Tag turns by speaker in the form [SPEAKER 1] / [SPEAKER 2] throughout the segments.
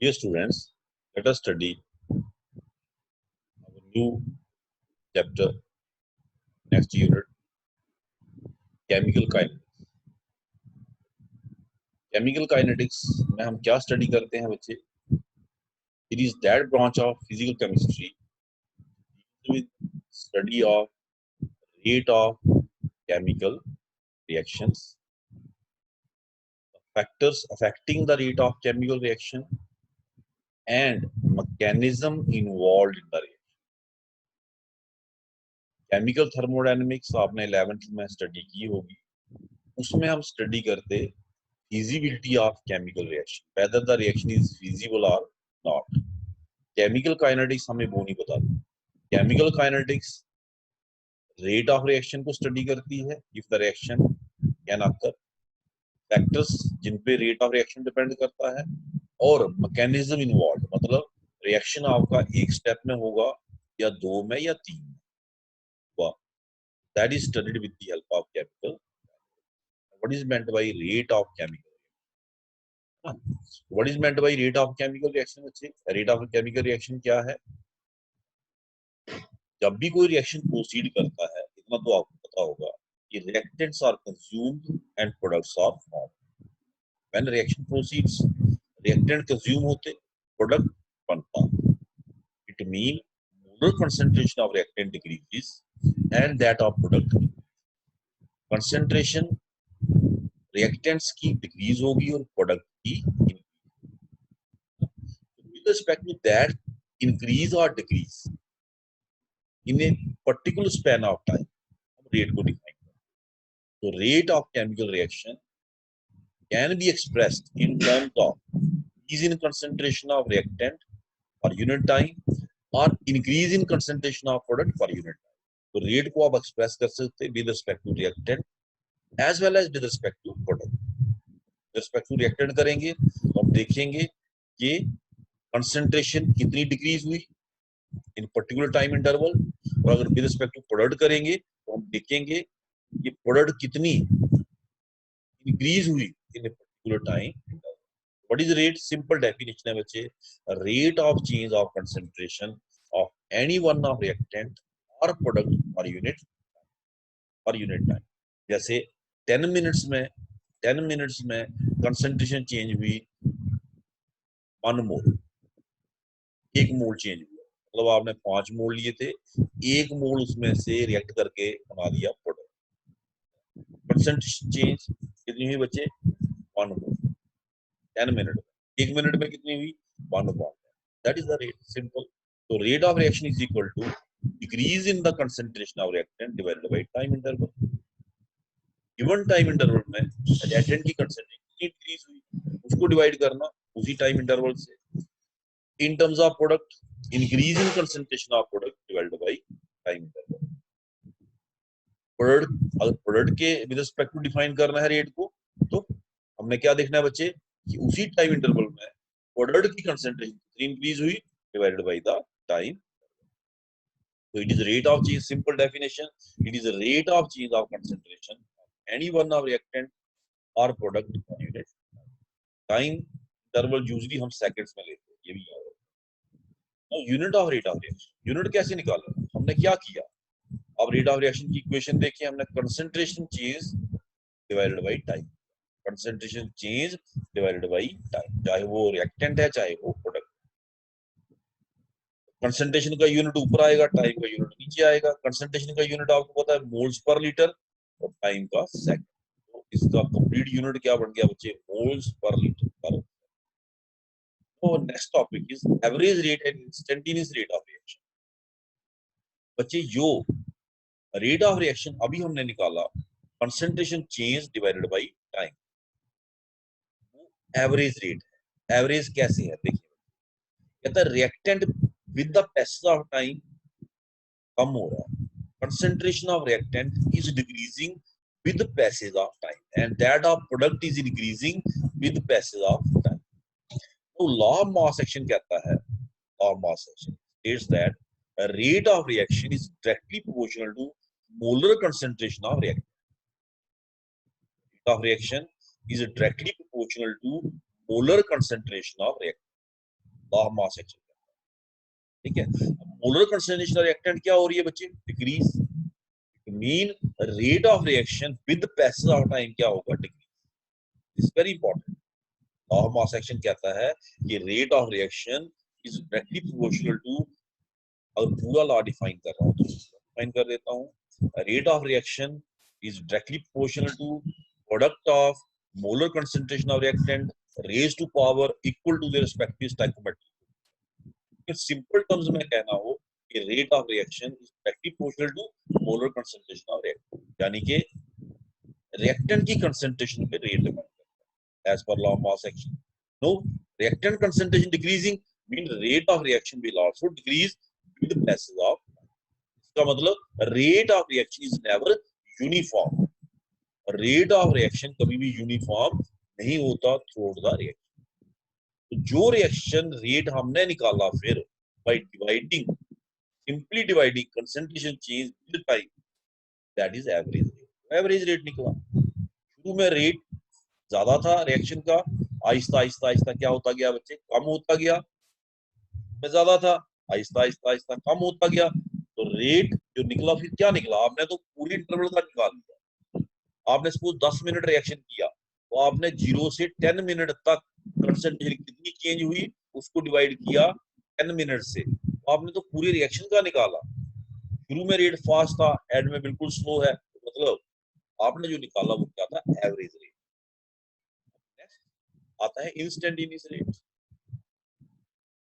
[SPEAKER 1] Dear students, let us study our new chapter, next unit, chemical kinetics. Chemical kinetics में हम क्या study करते हैं बच्चे? It is that branch of physical chemistry with study of rate of chemical reactions, factors affecting the rate of chemical reaction, and mechanism involved in the reaction. Chemical thermodynamics आपने 11th में study की होगी, उसमें हम study करते feasibility of chemical reaction, whether the reaction is feasible or not. Chemical kinetics हमें वो नहीं बताती. Chemical kinetics rate of reaction को स्टडी करती है, if the reaction can occur, factors जिन पे rate of reaction डिपेंड करता है, और mechanism involved, मतलब reaction आपका एक स्टेप में होगा या दो में या तीन में. That is studied with the help of chemical. What is meant by rate of chemical? What is meant by rate of chemical reaction? Rate of chemical reaction क्या है? जब भी कोई रिएक्शन प्रोसीड करता है, इतना तो आपको पता होगा कि reactants are consumed and products are formed. When reaction proceeds, reactant consume होते, product बनता. It means molar concentration of reactant decreases and that of product. Concentration reactants की decrease होगी और product की with respect to that increase or decrease in a particular span of time, rate को define करते हैं. So rate of chemical reaction can be expressed in terms of increase in concentration of reactant per unit time or increase in concentration of product per unit time. तो rate को आप express कर सकते हैं with respect to reactant as well as with respect to product. With respect to reactant करेंगे तो हम देखेंगे कि concentration कितनी decrease हुई in particular time interval, और अगर with respect to product करेंगे तो हम देखेंगे कि product कितनी increase हुई in a particular time interval. What is rate? Simple definition है बच्चे, rate of change of concentration of any one of reactant or product per unit time. जैसे 10 minutes में concentration change हुई 1 mole, 1 mole change हुआ, मतलब आपने 5 मोल लिए थे, 1 मोल उसमें से रिएक्ट करके बना दिया प्रोडक्ट. कंसंट्रेशन चेंज कितनी हुई बच्चे? 1 मोल 10 मिनट में. 1 मिनट में कितनी हुई? 1 mole. That is the rate. Simple. तो rate of reaction is equal to decrease in the concentration of reactant divided by time interval. Given time interval में रिएक्टेंट की कंसंट्रेशन कितनी डिक्रीज हुई उसको डिवाइड करना उसी टाइम इंटरवल से. In terms of product, increase in concentration of product divided by time interval. अगर product के विद रिस्पेक्ट टू डिफाइन करना है रेट को, तो हमने क्या देखना है बच्चे कि उसी टाइम इंटरवल में प्रोडक्ट की कंसंट्रेशन कितनी इंक्रीज हुई divided by the time. So it is rate of change. Simple definition: it is a rate of change of concentration of any one of reactant or product per unit time. Interval usually हम seconds में लेते हैं, ये भी याद रखना. Unit of rate of reaction, unit कैसे निकाला? हमने क्या किया? अब रेट ऑफ रिएक्शन की इक्वेशन देखिए, हमने concentration change divided by time. Concentration change divided by time, चाहे वो रिएक्टेंट है चाहे वो प्रोडक्ट. कंसंट्रेशन का यूनिट ऊपर आएगा, टाइम का यूनिट नीचे आएगा. कंसंट्रेशन का यूनिट आपको पता है मोल्स पर लीटर और टाइम का सेकंड. तो इसका कंप्लीट यूनिट क्या बन गया बच्चे? मोल्स पर लीटर पर. तो next topic is average rate and instantaneous rate of reaction. बच्चे जो रेट ऑफ रिएक्शन अभी हमने निकाला, concentration change divided by time, वो एवरेज रेट है. एवरेज कैसे है देखिए, कहता है reactant with the passage of time कम हो रहा है. Concentration of reactant is decreasing with the passage of time and that of product is increasing with the passage of time. तो लॉ ऑफ मास एक्शन कहता है, law of mass action states that a rate of reaction is directly proportional to molar concentration of reactant. Rate of reaction is directly proportional to molar concentration of reactant. Law of mass action. ठीक है, molar concentration of reactant क्या हो रही है बच्चे, decrease. Mean rate of reaction with passage of time क्या होगा, decrease. Is very important. Law of mass action कहता है कि rate of reaction is directly proportional to, अगर पूरा लॉ डिफाइन कर रहा हूं तो डिफाइन कर देता हूं, rate of reaction is directly proportional to product of molar concentration of reactant raise to power equal to their respective stoichiometric. Simple terms में कहना हो कि rate of reaction is directly proportional to molar concentration of reactant, यानी कि reactant की concentration पे rate depend करता है एज पर law of mass action. No, reactant concentration decreasing mean rate of reaction will also decrease with passage of. इसका मतलब rate of reaction is never uniform. Rate of reaction कभी भी uniform नहीं होता through the reaction. तो जो reaction rate हमने निकाला फिर by dividing, simply dividing concentration change with time, that is average rate. Average rate निकला। शुरू में रेट ज्यादा था रिएक्शन का, आहिस्ता आहिस्ता आहिस्ता क्या होता गया बच्चे, कम होता गया। में ज्यादा था, आहिस्ता आहिस्ता आहिस्ता कम होता गया। तो रेट जो निकला फिर क्या निकला, आपने तो पूरी इंटरवल का निकाल लिया। आपने सपोज 10 मिनट रिएक्शन किया, तो आपने 0 से 10 मिनट तक कंसंट्रेशन कितनी चेंज हुई उसको डिवाइड किया 10 मिनट से, तो आपने तो पूरी रिएक्शन का निकाला। शुरू में रेट फास्ट था, एंड में बिल्कुल स्लो है, मतलब आपने जो निकाला वो क्या था, एवरेज रेट। नेक्स्ट आता है इंस्टेंटेनियस रेट।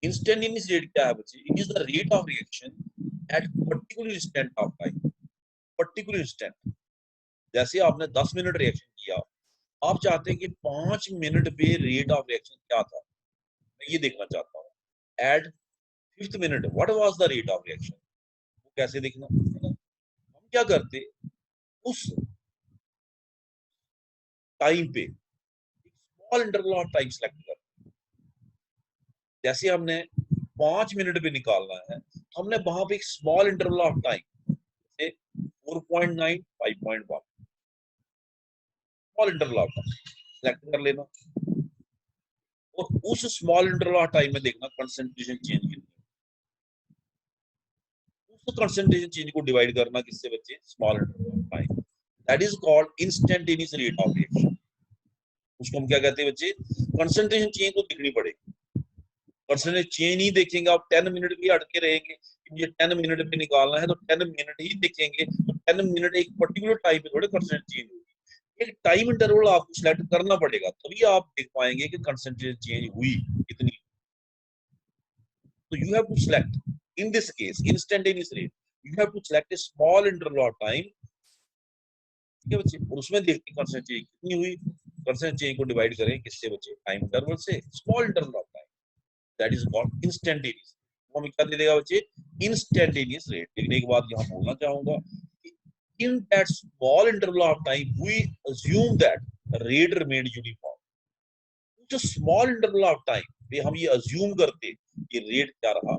[SPEAKER 1] इंस्टेंटेनियस रेट क्या है बच्चे, it is the rate of reaction at particular instant of time. Particular instant, जैसे आपने 10 मिनट रिएक्शन किया, आप चाहते हैं कि 5 मिनट पे रेट ऑफ रिएक्शन क्या था, मैं ये देखना चाहता हूँ। At 5th minute what was the rate of reaction, वो कैसे देखना है ना? हम क्या करते, उस टाइम पे small interval of time select करते। जैसे हमने 5 मिनट पे निकालना है, तो हमने वहां पे एक स्मॉल इंटरवल ऑफ टाइम जैसे 4.9 5.1 small interval of time select कर लेना, और उस स्मॉल इंटरवल ऑफ टाइम में देखना कंसंट्रेशन चेंज कितनी, उस कंसंट्रेशन चेंज को डिवाइड करना किससे बच्चे, small interval of time, that is called instantaneous rate of reaction. उसको हम क्या कहते हैं बच्चे, कंसंट्रेशन चेंज तो दिखनी पड़ेगी। परसेंटेज चेंज नहीं देखेंगे आप, 10 मिनट भी अटके रहेंगे, ये 10 मिनट पे निकालना है तो 10 मिनट ही देखेंगे, तो 10 मिनट एक पर्टिकुलर टाइम पे थोड़े परसेंटेज चेंज होगी। एक टाइम इंटरवल आपको सिलेक्ट करना पड़ेगा, तभी आप देख पाएंगे कि परसेंटेज चेंज हुई कितनी। तो you have to select in this case instantaneous rate, you have to select a small interval of time, ठीक है बच्चे, और उसमें देखते हैं परसेंटेज चेंज कितनी हुई। परसेंटेज चेंज को डिवाइड करें किससे बच्चे, टाइम इंटरवल से, small interval of time, that is called instantaneous. हमें क्या दे देगा बच्चे, इंस्टेंटेनियस रेट। लिखने के बाद यहाँ बोलना चाहूंगा in that small interval of time we assume that rate remained uniform। जो स्मॉल इंटरवल ऑफ टाइम पे हम ये अज्यूम करते कि रेट क्या रहा,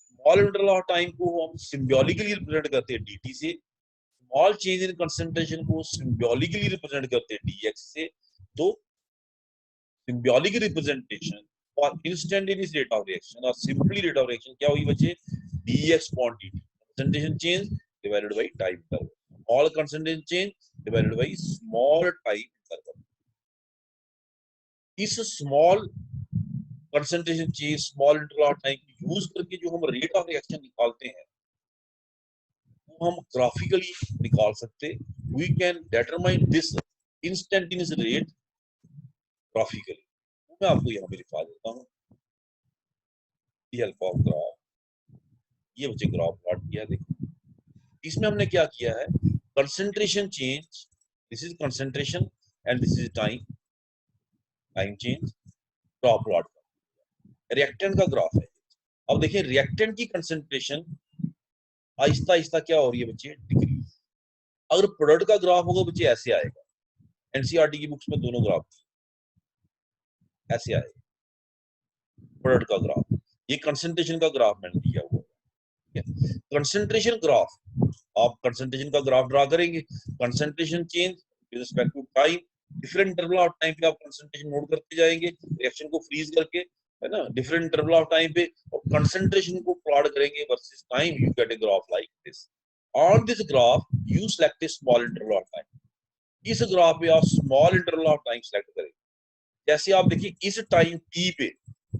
[SPEAKER 1] स्मॉल इंटरवल ऑफ टाइम को हम सिंबॉलिकली रिप्रेजेंट करते हैं dt से, स्मॉल चेंज इन कंसंट्रेशन को सिंबॉलिकली रिप्रेजेंट करते हैं dx से। तो सिंबॉलिक रिप्रेजेंटेशन और इंस्टेंटेनियस रेट ऑफ रिएक्शन और सिंपली रेट ऑफ रिएक्शन क्या हुई बच्चे, dx upon dt, concentration change divided by time interval, small concentration change divided by small time interval. इस small concentration change small interval of time use करके जो हम rate of reaction निकालते हैं वो हम ग्राफिकली निकाल सकते। We can determine this instantaneous rate graphically. मैं आपको यहाँ पे लिखा देता हूँ, हेल्प ऑफ ग्राफ, ये बच्चे ग्राफ प्लॉट किया देखो। इसमें हमने क्या किया है, concentration change, this is concentration and this is time, time change, graph plot reactant का ग्राफ है। अब देखिए रिएक्टेंट की कंसंट्रेशन आहिस्ता आहिस्ता क्या हो रही है बच्चे, डिक्रीज। अगर प्रोडक्ट का ग्राफ होगा बच्चे ऐसे आएगा, एनसीईआरटी की बुक्स में दोनों ग्राफ ऐसे आएगा, प्रोडक्ट का ग्राफ, ये कंसंट्रेशन का ग्राफ मैंने दिया हुआ है। कंसंट्रेशन ग्राफ, आप कंसंट्रेशन का ग्राफ ड्रा करेंगे, concentration change with respect to time, different interval of time पे आप कंसंट्रेशन नोट करते जाएंगे रिएक्शन को फ्रीज करके, है ना, डिफरेंट इंटरवल ऑफ टाइम पे, और कंसंट्रेशन को प्लॉट करेंगे versus time, you get a graph like this. On this graph you select A small interval of time. इस ग्राफ पे आप small interval of time select करेंगे। जैसे आप देखिए इस टाइम टी पे,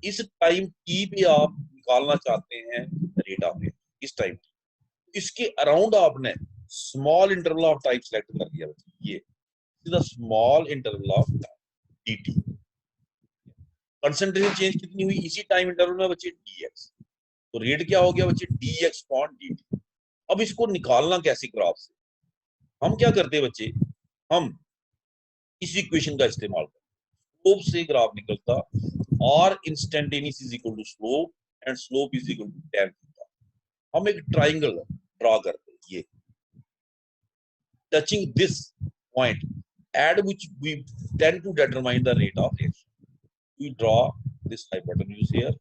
[SPEAKER 1] इस टाइम टी पे आप निकालना चाहते हैं रेट ऑफ रिएक्शन, इस टाइम इसके अराउंड आपने small interval of time select कर दिया। ये the small interval of time dt। Concentration change कितनी हुई इसी टाइम इंटरवल में बच्चे, dx। तो रेट क्या हो गया बच्चे, dx अपॉन dt। अब इसको निकालना कैसे ग्राफ से, हम क्या करते हैं बच्चे, हम इस इक्वेशन का इस्तेमाल करते हैं। स्लोप से ग्राफ निकलता, r instantaneous is equal to slope and slope is equal to tan theta. हम एक ट्राइंगल ड्रॉ करते हैं, ये touching this point at which we tend to determine the rate of reaction. We draw this hypotenuse here,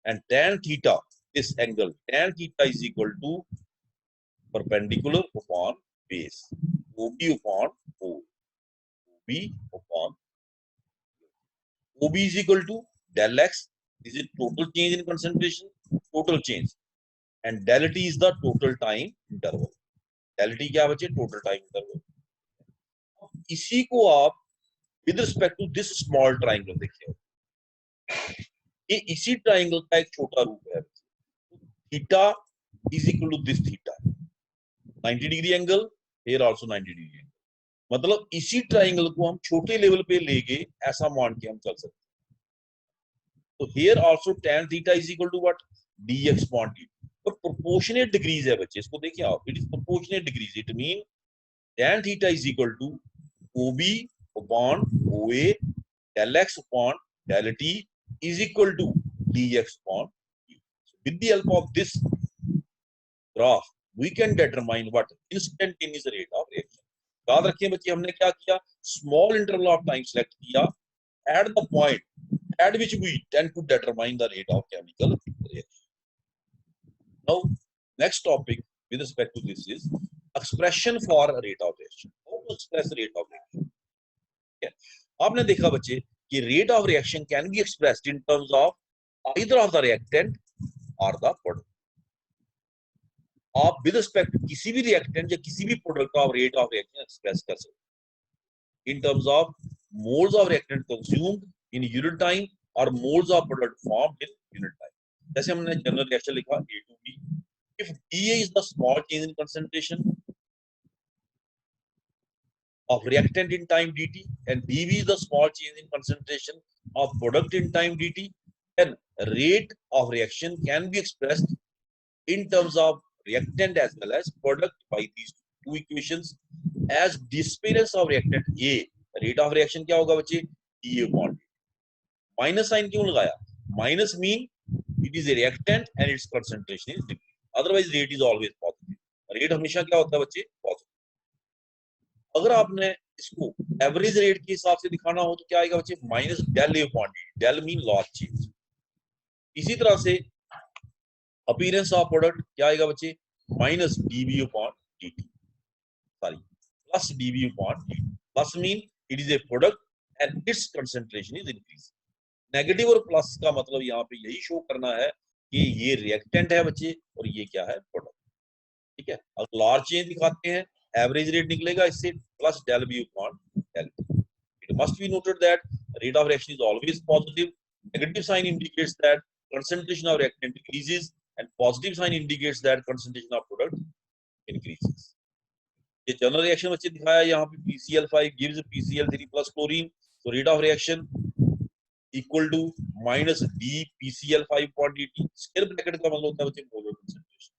[SPEAKER 1] and tan theta, this angle tan theta is equal to perpendicular upon base, OB upon O, OB upon OB is equal to del x. This is total change in concentration, total change, and del T is the total time interval. Del T क्या बचे, total time interval। इसी को आप with respect to this small triangle देखिए, ये इसी triangle का एक छोटा रूप है। Theta is equal to this theta, 90 degree angle, here also 90 degree angle. मतलब इसी ट्राइंगल को हम छोटे लेवल पे लेके ऐसा मान के हम चल सकते हैं। तो here also tan theta is equal to what, dx upon dt। पर प्रोपोर्शनेट डिग्रीज है बच्चे, इसको देखिए आप, it is proportionate degrees. It mean tan theta is equal to OB upon OA del x upon del T is equal to dx upon T. So with the help of this graph, we can determine what instantaneous rate of reaction। याद रखिए बच्चे, हमने क्या किया, small interval of time select किया at the point at which we tend to determine the rate of chemical reaction। Now, next topic with respect to this is expression for rate of reaction। How to express rate of reaction? आपने देखा बच्चे कि rate of reaction can be expressed in terms of either of the reactant और the product. आप with respect किसी भी reactant या किसी भी प्रोडक्ट का रेट ऑफ रिएक्शन एक्सप्रेस कर सकते in terms of moles of reactant consumed in unit time और moles of product formed in unit time. जैसे हमने जनरल रिएक्शन लिखा A to B, if dA is the small change in concentration of reactant in time dt and dV is the small change in concentration of product in time dt, then rate of reaction can be expressed in terms of reactant as well as product by these two equations as disappearance of reactant A। rate of reaction क्या होगा बच्चे, dA upon dt। Minus sign क्यों लगाया, minus mean it is a reactant and its concentration is decrease, otherwise rate is always positive. Rate हमेशा क्या होता है बच्चे, पॉजिटिव। अगर आपने इसको एवरेज रेट के हिसाब से दिखाना हो तो क्या आएगा बच्चे, minus del A upon D, del mean loss change. इसी तरह से अपीयरेंस ऑफ प्रोडक्ट क्या आएगा बच्चे, minus DB upon DT, sorry plus DB upon D. Plus mean it is a product and its concentration is increase. Negative और plus का मतलब यहाँ पे यही शो करना है कि ये रिएक्टेंट है बच्चे और ये क्या है, प्रोडक्ट। ठीक है, अगर लार्ज चेंज दिखाते हैं एवरेज रेट निकलेगा इससे plus del B upon del T. It must be noted that rate of reaction is always positive. Negative sign indicates that concentration of reactant decreases and positive sign indicates that concentration of product increases। ये general reaction बच्चे दिखाया यहाँ पे PCl5 gives PCl3 plus chlorine, so rate of reaction equal to minus d PCl5 upon dt। Square bracket का मतलब होता है बच्चे मोलर कंसंट्रेशन।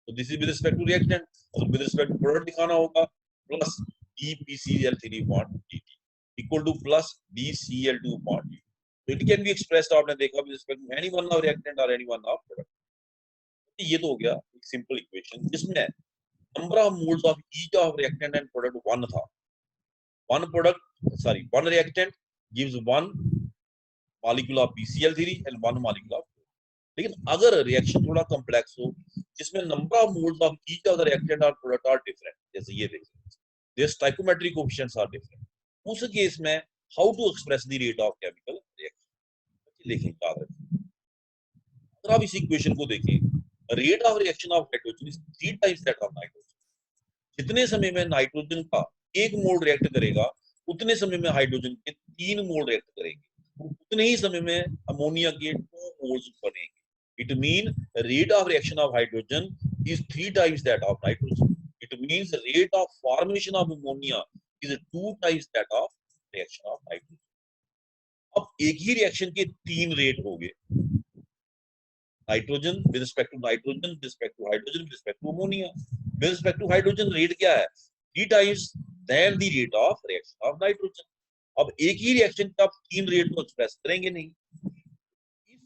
[SPEAKER 1] तो this is with respect to reactant, और विद रिस्पेक्ट टू प्रोडक्ट दिखाना होगा plus d PCl3 upon dt equal to plus d Cl2 upon dt। So it can be expressed, आपने देखा with respect to any one of reactant or any one of product। ये तो हो गया एक simple equation जिसमें number of moles of each of reactant and product 1 था। one reactant gives one molecule of PCl3 and one molecule of। लेकिन अगर reaction थोड़ा कॉम्प्लेक्स हो जिसमें number of moles of each of the reactant और product are different, जैसे ये देखिए देयर देखें, याद रखें। अगर आप इस इक्वेशन को देखें, rate of reaction of hydrogen is 3 times that of nitrogen. जितने समय में नाइट्रोजन का 1 मोल रिएक्ट करेगा, उतने समय में हाइड्रोजन के 3 मोल रिएक्ट करेंगे, उतने ही समय में अमोनिया के 2 मोल्स बनेंगे। It mean rate of reaction of hydrogen is 3 times that of nitrogen. It means the rate of formation of ammonia is 2 times that of reaction of nitrogen. अब एक ही reaction के 3 rate हो गए, nitrogen with respect to nitrogen, with respect to hydrogen, with respect to ammonia. With respect to hydrogen rate क्या है? 3 times than the rate of reaction of nitrogen. अब एक ही reaction का 3 रेट को एक्सप्रेस करेंगे नहीं। इस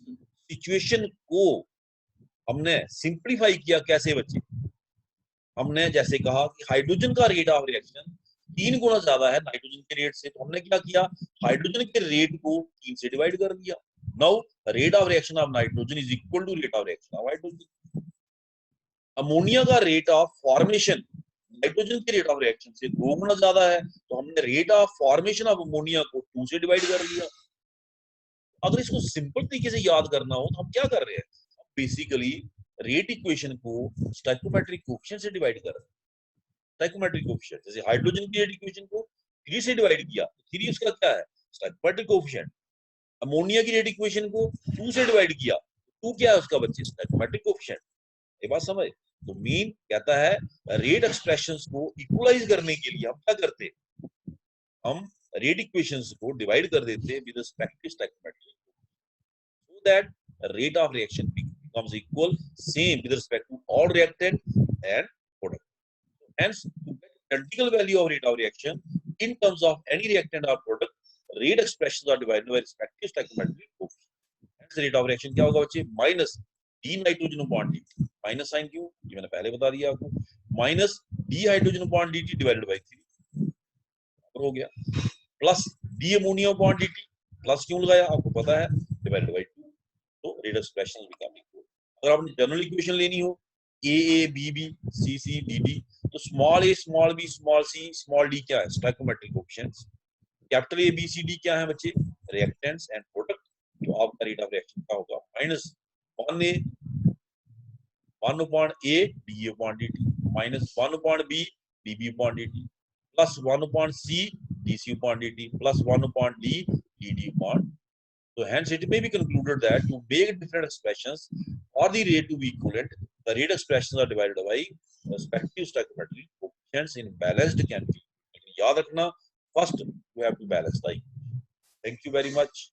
[SPEAKER 1] सिचुएशन को हमने सिंप्लीफाई किया कैसे बच्चे? हमने जैसे कहा कि हाइड्रोजन का रेट ऑफ रिएक्शन 3 गुना ज्यादा है नाइट्रोजन के रेट से, तो हमने क्या किया? हाइड्रोजन के रेट को 3 से डिवाइड कर दिया। Now rate of reaction of nitrogen is equal to rate of reaction of hydrogen. Ammonia का रेट ऑफ फॉर्मेशन नाइट्रोजन के रेट ऑफ रिएक्शन से 2 गुना ज्यादा है, तो हमने rate of formation of ammonia को 2 से डिवाइड कर दिया। अगर इसको सिंपल तरीके से याद करना हो तो हम क्या कर रहे हैं? बेसिकली रेट इक्वेशन को स्टोइकोमेट्रिक कोएफिशिएंट से डिवाइड कर रहे हैं। स्टोइकोमेट्रिक कोएफिशिएंट, जैसे हाइड्रोजन की रेट इक्वेशन को 3 से डिवाइड किया, 3 उसका क्या है? Stoichiometric coefficient. अमोनिया की रेट इक्वेशन को 2 से डिवाइड किया, 2 क्या है उसका बच्चे? Stoichiometric coefficient. ये बात समझ? तो मीन कहता है रेट एक्सप्रेशंस को इक्वलाइज करने के लिए हम क्या करते? हम रेट इक्वेशंस को डिवाइड कर देते with respect to stoichiometric, so that rate of reaction becomes equal same with respect to all reactant and product. Hence, to get critical value of rate of reaction in terms of any reactant or product, rate expressions are divided by respective stoichiometric coefficient. Hence, rate of reaction क्या होगा बच्चे? Minus D nitrogen upon dt। Minus sign क्यों? ये मैंने पहले बता दिया आपको। Minus D hydrogen upon dt divided by 3 हो गया, plus D ammonia upon dt, plus क्यों लगाया आपको पता है, डिवाइडेड बाय 2। तो रेट एक्सप्रेशन बिकम इक्वल। अगर आपने जनरल इक्वेशन लेनी हो A B B C C D D, तो small A small B small C small D क्या है? Stoichiometric coefficients. Capital A B C D क्या है बच्चे? Reactants and product. तो आपका रेट ऑफ रिएक्शन क्या होगा? Minus 1a 1 upon a d upon dt, minus 1 upon b db upon dt, plus 1 upon c dc upon dt, plus 1 upon d dd upon. So hence it may be concluded that to make different expressions or the rate to be equivalent, the rate expressions are divided by respective stoichiometric coefficients in balanced chemistry. याद रखना, first you have to balance the equation. Thank you very much.